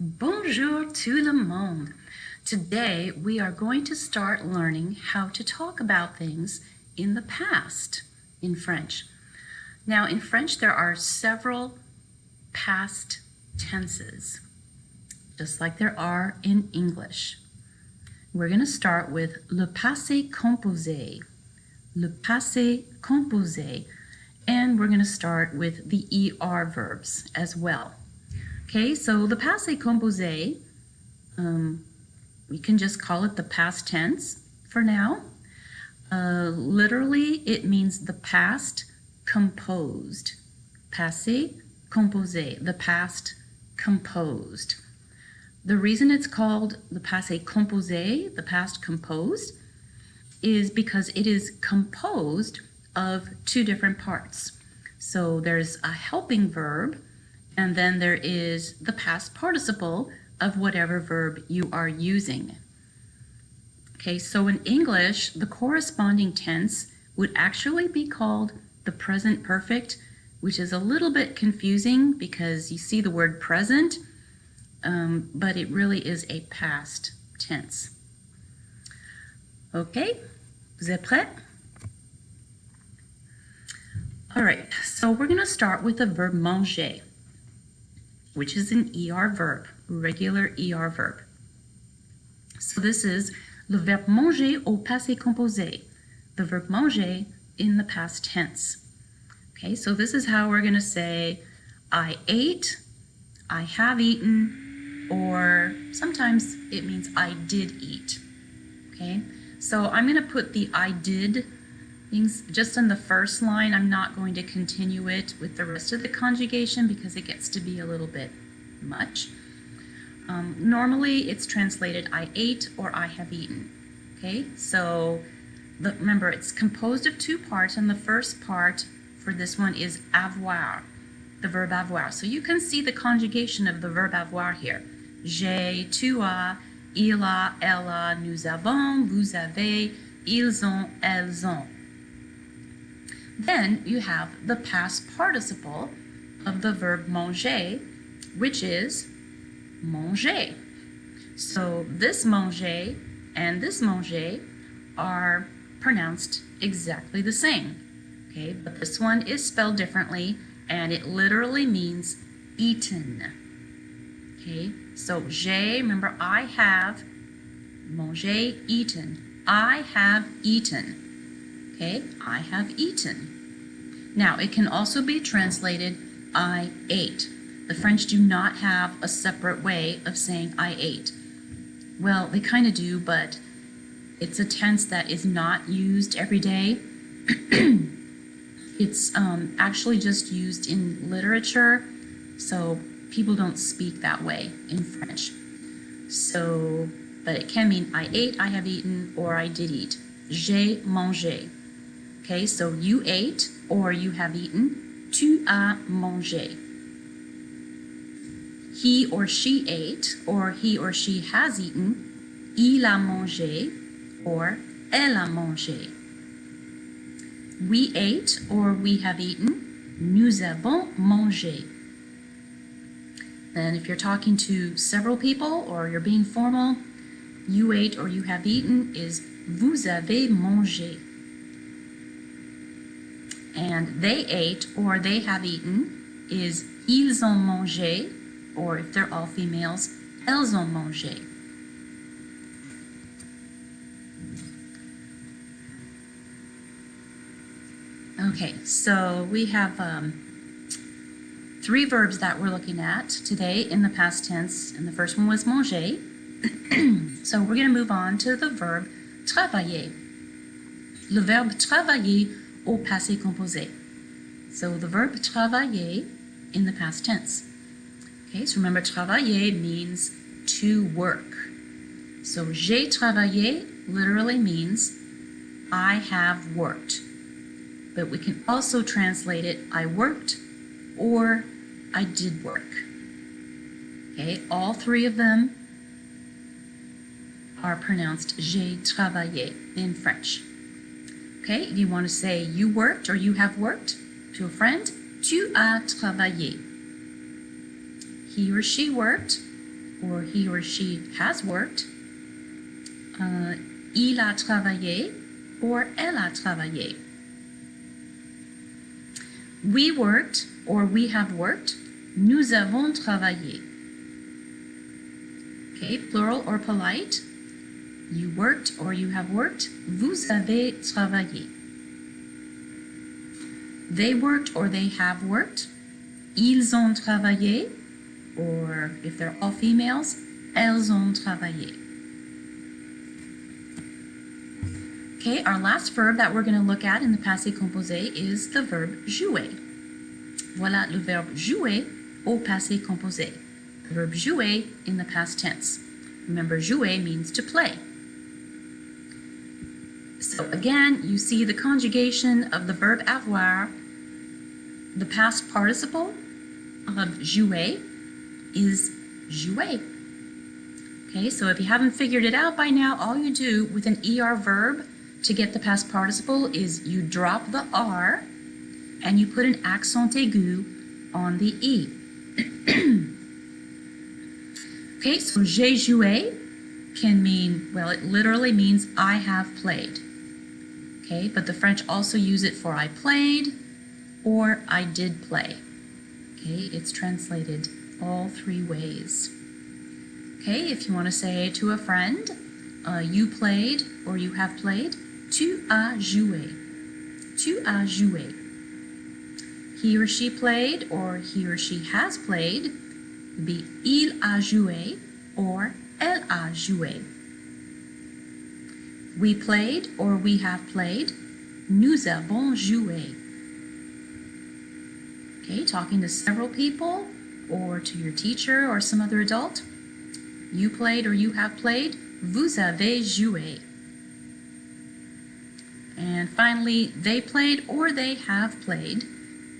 Bonjour tout le monde. Today we are going to start learning how to talk about things in the past in French. Now in French there are several past tenses, just like there are in English. We're going to start with le passé composé. Le passé composé. And we're going to start with the ER verbs as well. Okay, so the passé composé, we can just call it the past tense for now. Literally, it means the past composed. Passé composé, the past composed. The reason it's called the passé composé, the past composed, is because it is composed of two different parts. So there's a helping verb, and then there is the past participle of whatever verb you are using. Okay, so in English, the corresponding tense would actually be called the present perfect, which is a little bit confusing because you see the word present, but it really is a past tense. Okay, vous êtes prêts? All right, so we're going to start with the verb manger, which is an ER verb, regular ER verb. So this is le verbe manger au passé composé, the verb manger in the past tense. Okay, so this is how we're going to say I ate, I have eaten, or sometimes it means I did eat. Okay, so I'm going to put the I did things just in the first line. I'm not going to continue it with the rest of the conjugation because it gets to be a little bit much. Normally it's translated I ate or I have eaten. Okay, so remember it's composed of two parts, and the first part for this one is avoir, the verb avoir. So you can see the conjugation of the verb avoir here. J'ai, tu as, il a, elle a, nous avons, vous avez, ils ont, elles ont. Then you have the past participle of the verb manger, which is manger. So this manger and this manger are pronounced exactly the same. Okay, but this one is spelled differently, and it literally means eaten. Okay, so j'ai, remember I have, manger, eaten. I have eaten. Okay, I have eaten. Now, it can also be translated I ate. The French do not have a separate way of saying I ate. Well, they kind of do, but it's a tense that is not used every day. It's actually just used in literature, so people don't speak that way in French. So, but it can mean I ate, I have eaten, or I did eat. J'ai mangé. Okay, so you ate or you have eaten. Tu as mangé. He or she ate or he or she has eaten. Il a mangé or elle a mangé. We ate or we have eaten. Nous avons mangé. Then if you're talking to several people or you're being formal, you ate or you have eaten is vous avez mangé. And they ate or they have eaten is ils ont mangé, or if they're all females, elles ont mangé. Okay, so we have three verbs that we're looking at today in the past tense, and the first one was manger. So we're going to move on to the verb travailler. Le verbe travailler au passé composé. So the verb travailler in the past tense. Okay, so remember travailler means to work. So j'ai travaillé literally means I have worked. But we can also translate it I worked or I did work. Okay, all three of them are pronounced j'ai travaillé in French. Okay, if you want to say you worked or you have worked to a friend, tu as travaillé. He or she worked or he or she has worked. Il a travaillé or elle a travaillé. We worked or we have worked. Nous avons travaillé. Okay, plural or polite. You worked or you have worked. Vous avez travaillé. They worked or they have worked. Ils ont travaillé. Or if they're all females, elles ont travaillé. Okay, our last verb that we're going to look at in the passé composé is the verb jouer. Voilà le verbe jouer au passé composé. The verb jouer in the past tense. Remember, jouer means to play. So again, you see the conjugation of the verb avoir. The past participle of jouer is jouer. Okay, so if you haven't figured it out by now, all you do with an ER verb to get the past participle is you drop the R and you put an accent aigu on the E. Okay, so j'ai joué can mean, well, it literally means I have played. Okay, but the French also use it for I played or I did play. Okay, it's translated all three ways. Okay, if you want to say to a friend, you played or you have played, tu as joué. Tu as joué. He or she played or he or she has played would be il a joué or elle a joué. We played or we have played, nous avons joué. Okay, talking to several people or to your teacher or some other adult, you played or you have played, vous avez joué. And finally, they played or they have played,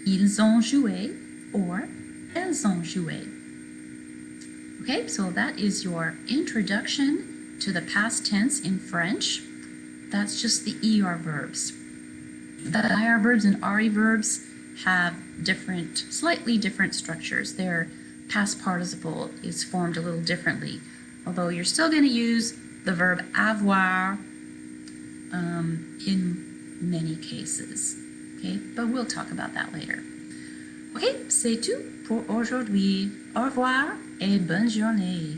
ils ont joué or elles ont joué. Okay, so that is your introduction to the past tense in French. That's just the ER verbs. The IR verbs and RE verbs have slightly different structures. Their past participle is formed a little differently, although you're still going to use the verb avoir in many cases. Okay, but we'll talk about that later. Okay, c'est tout pour aujourd'hui. Au revoir et bonne journée.